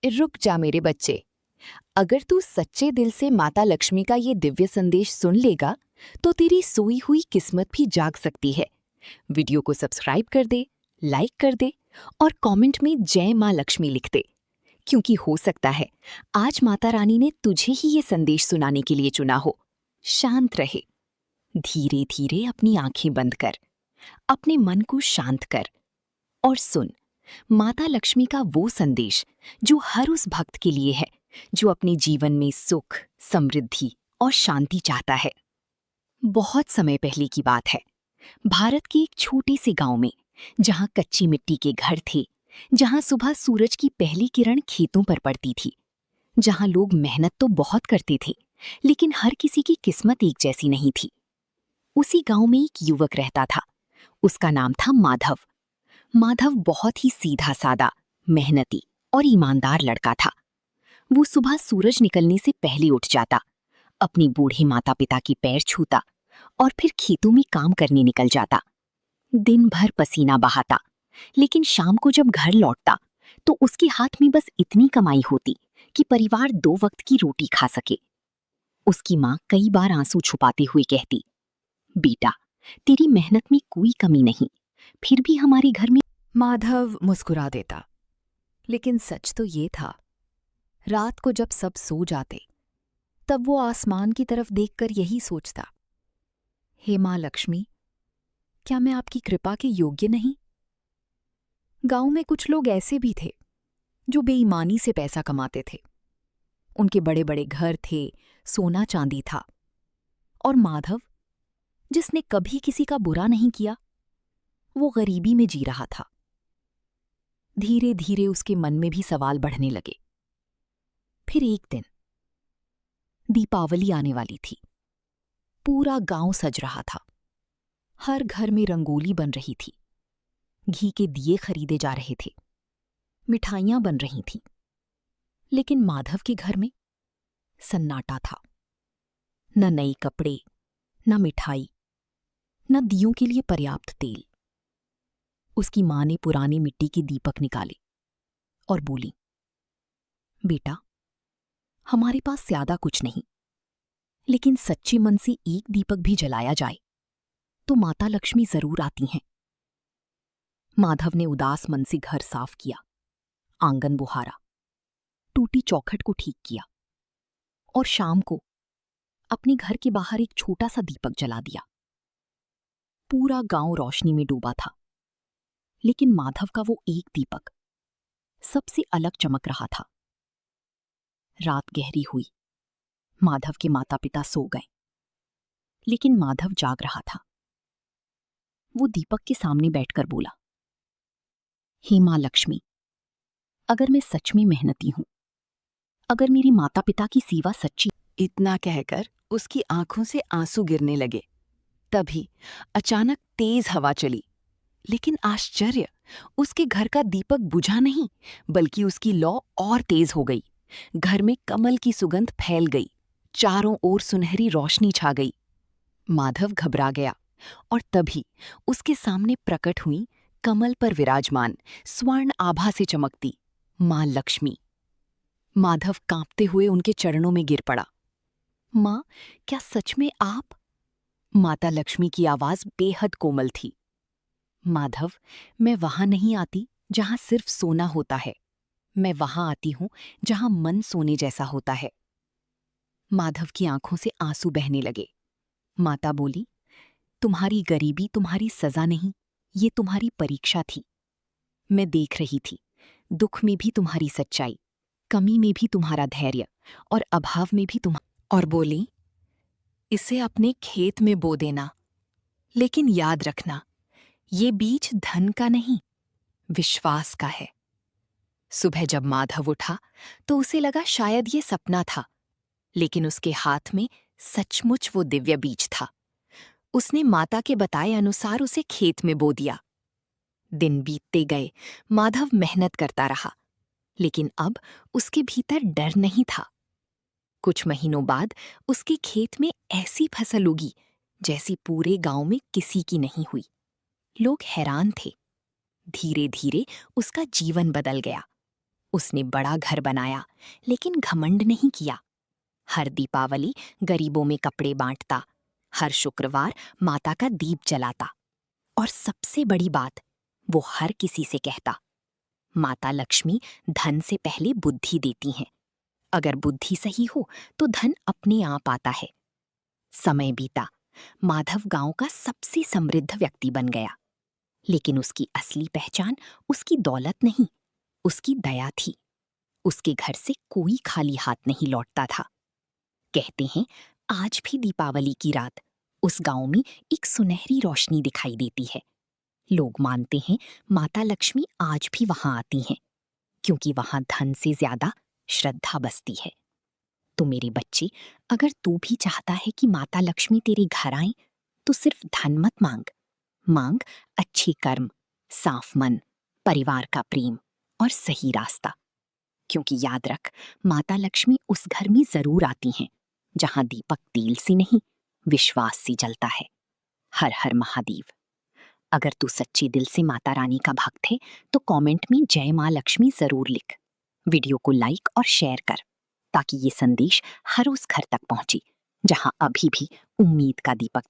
रुक जा मेरे बच्चे। अगर तू सच्चे दिल से माता लक्ष्मी का ये दिव्य संदेश सुन लेगा तो तेरी सोई हुई किस्मत भी जाग सकती है। वीडियो को सब्सक्राइब कर दे, लाइक कर दे और कमेंट में जय माँ लक्ष्मी लिख दे, क्योंकि हो सकता है आज माता रानी ने तुझे ही ये संदेश सुनाने के लिए चुना हो। शांत रहे, धीरे धीरे अपनी आंखें बंद कर, अपने मन को शांत कर और सुन माता लक्ष्मी का वो संदेश जो हर उस भक्त के लिए है जो अपने जीवन में सुख, समृद्धि और शांति चाहता है। बहुत समय पहले की बात है, भारत के एक छोटे से गांव में, जहां कच्ची मिट्टी के घर थे, जहां सुबह सूरज की पहली किरण खेतों पर पड़ती थी, जहां लोग मेहनत तो बहुत करते थे लेकिन हर किसी की किस्मत एक जैसी नहीं थी। उसी गांव में एक युवक रहता था। उसका नाम था माधव। माधव बहुत ही सीधा सादा, मेहनती और ईमानदार लड़का था। वो सुबह सूरज निकलने से पहले उठ जाता, अपनी बूढ़े माता पिता के पैर छूता और फिर खेतों में काम करने निकल जाता। दिन भर पसीना बहाता, लेकिन शाम को जब घर लौटता तो उसके हाथ में बस इतनी कमाई होती कि परिवार 2 वक्त की रोटी खा सके। उसकी माँ कई बार आंसू छुपाते हुए कहती, बेटा, तेरी मेहनत में कोई कमी नहीं, फिर भी हमारे घर में। माधव मुस्कुरा देता, लेकिन सच तो ये था, रात को जब सब सो जाते तब वो आसमान की तरफ देखकर यही सोचता, हे माँ लक्ष्मी, क्या मैं आपकी कृपा के योग्य नहीं? गांव में कुछ लोग ऐसे भी थे जो बेईमानी से पैसा कमाते थे। उनके बड़े बड़े घर थे, सोना चांदी था। और माधव, जिसने कभी किसी का बुरा नहीं किया, वो गरीबी में जी रहा था। धीरे धीरे उसके मन में भी सवाल बढ़ने लगे। फिर एक दिन दीपावली आने वाली थी। पूरा गांव सज रहा था। हर घर में रंगोली बन रही थी, घी के दिए खरीदे जा रहे थे, मिठाइयां बन रही थीं। लेकिन माधव के घर में सन्नाटा था। न नए कपड़े, न मिठाई, न दियों के लिए पर्याप्त तेल। उसकी मां ने पुराने मिट्टी के दीपक निकाले और बोली, बेटा, हमारे पास ज्यादा कुछ नहीं, लेकिन सच्चे मन से एक दीपक भी जलाया जाए तो माता लक्ष्मी जरूर आती हैं। माधव ने उदास मन से घर साफ किया, आंगन बुहारा, टूटी चौखट को ठीक किया और शाम को अपने घर के बाहर एक छोटा सा दीपक जला दिया। पूरा गांव रोशनी में डूबा था, लेकिन माधव का वो एक दीपक सबसे अलग चमक रहा था। रात गहरी हुई। माधव के माता पिता सो गए, लेकिन माधव जाग रहा था। वो दीपक के सामने बैठकर बोला, हे मां लक्ष्मी, अगर मैं सच में मेहनती हूं, अगर मेरी माता पिता की सेवा सच्ची। इतना कहकर उसकी आंखों से आंसू गिरने लगे। तभी अचानक तेज हवा चली, लेकिन आश्चर्य, उसके घर का दीपक बुझा नहीं, बल्कि उसकी लौ और तेज हो गई। घर में कमल की सुगंध फैल गई, चारों ओर सुनहरी रोशनी छा गई। माधव घबरा गया और तभी उसके सामने प्रकट हुई कमल पर विराजमान, स्वर्ण आभा से चमकती मां लक्ष्मी। माधव कांपते हुए उनके चरणों में गिर पड़ा। मां, क्या सच में आप? माता लक्ष्मी की आवाज बेहद कोमल थी। माधव, मैं वहां नहीं आती जहां सिर्फ सोना होता है, मैं वहां आती हूं जहां मन सोने जैसा होता है। माधव की आंखों से आंसू बहने लगे। माता बोली, तुम्हारी गरीबी तुम्हारी सजा नहीं, ये तुम्हारी परीक्षा थी। मैं देख रही थी, दुख में भी तुम्हारी सच्चाई, कमी में भी तुम्हारा धैर्य और अभाव में भी और बोली, इसे अपने खेत में बो देना, लेकिन याद रखना, ये बीज धन का नहीं, विश्वास का है। सुबह जब माधव उठा तो उसे लगा शायद ये सपना था, लेकिन उसके हाथ में सचमुच वो दिव्य बीज था। उसने माता के बताए अनुसार उसे खेत में बो दिया। दिन बीतते गए, माधव मेहनत करता रहा, लेकिन अब उसके भीतर डर नहीं था। कुछ महीनों बाद उसके खेत में ऐसी फसल उगी जैसी पूरे गांव में किसी की नहीं हुई। लोग हैरान थे। धीरे धीरे उसका जीवन बदल गया। उसने बड़ा घर बनाया, लेकिन घमंड नहीं किया। हर दीपावली गरीबों में कपड़े बांटता, हर शुक्रवार माता का दीप जलाता, और सबसे बड़ी बात, वो हर किसी से कहता, माता लक्ष्मी धन से पहले बुद्धि देती हैं। अगर बुद्धि सही हो तो धन अपने आप आता है। समय बीता, माधव गांव का सबसे समृद्ध व्यक्ति बन गया। लेकिन उसकी असली पहचान उसकी दौलत नहीं, उसकी दया थी। उसके घर से कोई खाली हाथ नहीं लौटता था। कहते हैं, आज भी दीपावली की रात उस गांव में एक सुनहरी रोशनी दिखाई देती है। लोग मानते हैं माता लक्ष्मी आज भी वहां आती हैं, क्योंकि वहां धन से ज्यादा श्रद्धा बसती है। तो मेरे बच्चे, अगर तू भी चाहता है कि माता लक्ष्मी तेरे घर आए, तो सिर्फ धन मत मांग, मांग अच्छे कर्म, साफ मन, परिवार का प्रेम और सही रास्ता। क्योंकि याद रख, माता लक्ष्मी उस घर में जरूर आती हैं जहां दीपक तेल से नहीं, विश्वास से जलता है। हर हर महादेव। अगर तू सच्चे दिल से माता रानी का भक्त है तो कमेंट में जय मां लक्ष्मी जरूर लिख। वीडियो को लाइक और शेयर कर, ताकि ये संदेश हर उस घर तक पहुंचे जहां अभी भी उम्मीद का दीपक